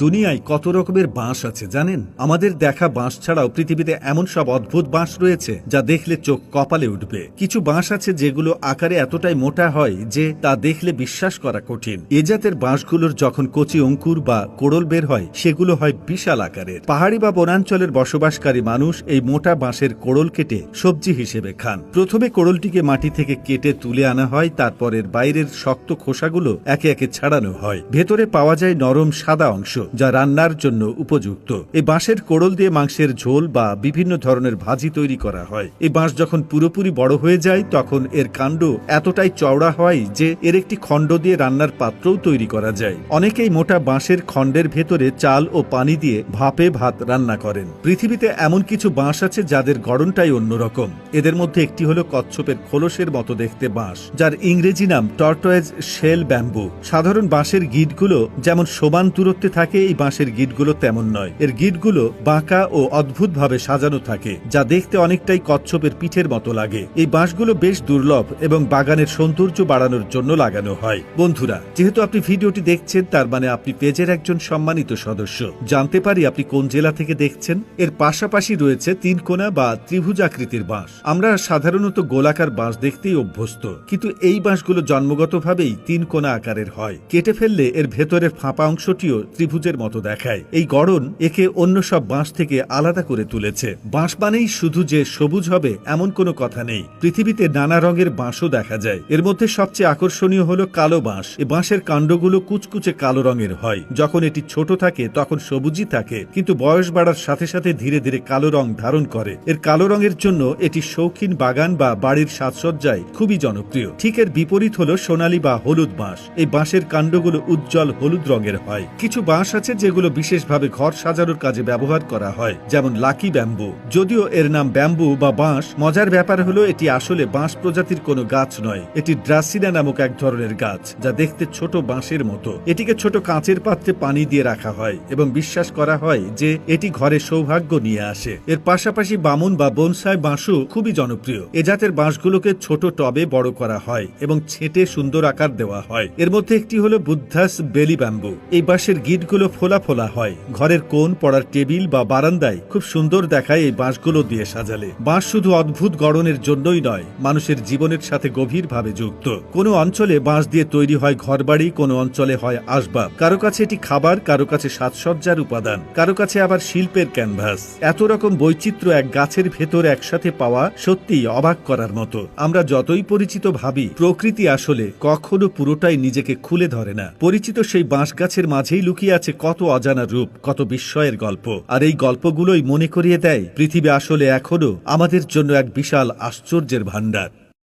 দুনিয়ায় কত রকমের বাঁশ আছে জানেন? আমাদের দেখা বাঁশ ছাড়াও পৃথিবীতে এমন সব অদ্ভুত বাঁশ রয়েছে যা দেখলে চোখ কপালে উঠবে। কিছু বাঁশ আছে যেগুলো আকারে এতটাই মোটা হয় যে তা দেখলে বিশ্বাস করা কঠিন। এ জাতের বাঁশগুলোর যখন কচি অঙ্কুর বা কোড়ল বের হয় সেগুলো হয় বিশাল আকারের। পাহাড়ি বা বনাঞ্চলের বসবাসকারী মানুষ এই মোটা বাঁশের কোড়ল কেটে সবজি হিসেবে খান। প্রথমে কোড়লটিকে মাটি থেকে কেটে তুলে আনা হয়, তারপর এর বাইরের শক্ত খোসাগুলো একে একে ছাড়ানো হয়। ভেতরে পাওয়া যায় নরম সাদা অংশ যা রান্নার জন্য উপযুক্ত। এই বাঁশের কোড়ল দিয়ে মাংসের ঝোল বা বিভিন্ন ধরনের ভাজি তৈরি করা হয়। এই বাঁশ যখন পুরোপুরি বড় হয়ে যায় তখন এর কাণ্ড এতটাই চওড়া হয় যে এর একটি খণ্ড দিয়ে রান্নার পাত্রও তৈরি করা যায়। অনেকেই মোটা বাঁশের খণ্ডের ভেতরে চাল ও পানি দিয়ে ভাপে ভাত রান্না করেন। পৃথিবীতে এমন কিছু বাঁশ আছে যাদের গড়নটাই অন্যরকম। এদের মধ্যে একটি হলো কচ্ছপের খোলসের মতো দেখতে বাঁশ, যার ইংরেজি নাম টর্টয়েজ শেল ব্যাম্বু। সাধারণ বাঁশের গিঁটগুলো যেমন সমান দূরত্বে থাকে, এই বাঁশের গিঁটগুলো তেমন নয়। এর গিঁটগুলো বাঁকা ও অদ্ভুতভাবে সাজানো থাকে, যা দেখতে অনেকটাই কচ্ছপের পিঠের মতো লাগে। এই বাঁশগুলো বেশ দুর্লভ এবং বাগানের সৌন্দর্য বাড়ানোর জন্য লাগানো হয়। বন্ধুরা, যেহেতু আপনি ভিডিওটি দেখছেন তার মানে আপনি পেজের একজন সম্মানিত সদস্য। জানতে পারি আপনি কোন জেলা থেকে দেখছেন। এর পাশাপাশি রয়েছে তিন কোণা বা ত্রিভুজ আকৃতির বাঁশ। আমরা সাধারণত গোলাকার বাঁশ দেখতেই অভ্যস্ত, কিন্তু এই বাঁশগুলো জন্মগতভাবেই তিন কোণা আকারের হয়। কেটে ফেললে এর ভেতরের ফাঁপা অংশটিও ত্রিভুজের মতো দেখায়। এই গড়ন একে অন্য সব বাঁশ থেকে আলাদা করে তুলেছে। বাঁশ মানেই শুধু যে সবুজ হবে এমন কোনো কথা নেই। পৃথিবীতে নানা রঙের বাঁশও দেখা যায়। এর মধ্যে সবচেয়ে আকর্ষণীয় হলো কালো বাঁশ। এই বাঁশের কাণ্ডগুলো কুচকুচে কালো রঙের হয়। যখন এটি ছোট থাকে তখন সবুজই থাকে, কিন্তু বয়স বাড়ার সাথে সাথে ধীরে ধীরে কালো রং ধারণ করে। এর কালো রঙের জন্য এটি শৌখিন বাগান বা বাড়ির সাজসজ্জায় খুবই জনপ্রিয়। ঠিক এর বিপরীত হলো সোনালী বা হলুদ বাঁশ। এই বাঁশের কাণ্ডগুলো উজ্জ্বল হলুদ রঙের হয়। কিছু বাঁশ আছে যেগুলো বিশেষভাবে ঘর সাজানোর কাজে ব্যবহার করা হয়, যেমন লাকি ব্যাম্বু। যদিও এর নাম ব্যাম্বু বা বাঁশ, মজার ব্যাপার হলো এটি আসলে বাঁশ প্রজাতির কোনো গাছ নয়। এটি ড্রাসিনা নামক এক ধরনের গাছ, যা দেখতে ছোট বাঁশের মতো। এটিকে ছোট কাঁচের পাত্রে পানি দিয়ে রাখা হয় এবং বিশ্বাস করা হয় যে এটি ঘরে সৌভাগ্য নিয়ে আসে। এর পাশাপাশি বামুন বা বনসাই বাঁশও খুবই জনপ্রিয়। এ জাতের বাঁশগুলোকে ছোট টবে বড় করা হয় এবং ছেঁটে সুন্দর আকার দেওয়া হয়। এর মধ্যে একটি হলো বুদ্ধাস বেলি ব্যাম্বু। এই বাঁশের গিঁটগুলো ফোলা ফোলা হয়। ঘরের কোণ, পড়ার টেবিল বা বারান্দায় খুব সুন্দর দেখায় এই বাঁশগুলো দিয়ে সাজালে। বাঁশ শুধু অদ্ভুত গড়নের জন্যই নয়, মানুষের জীবনের সাথে গভীরভাবে যুক্ত। কোনো অঞ্চলে বাঁশ দিয়ে তৈরি হয় ঘরবাড়ি, কোনো অঞ্চলে হয় আসবাব। কারো কাছে এটি খাবার, কারো কাছে সাজসজ্জার উপাদান, কারো কাছে আবার শিল্পের ক্যানভাস। এত রকম বৈচিত্র্য এক গাছের ভেতর একসাথে পাওয়া সত্যিই অবাক করার মতো। আমরা যতই পরিচিত ভাবি, প্রকৃতি আসলে কখনো পুরোটাই নিজেকে খুলে ধরে না। পরিচিত সেই বাঁশ গাছের মাঝেই লুকিয়ে আছে কত অজানা রূপ, কত বিস্ময়ের গল্প। আর এই গল্পগুলোই মনে করিয়ে দেয় পৃথিবী আসলে এখনো আমাদের জন্য এক বিশাল আশ্চর্যের ভাণ্ডার।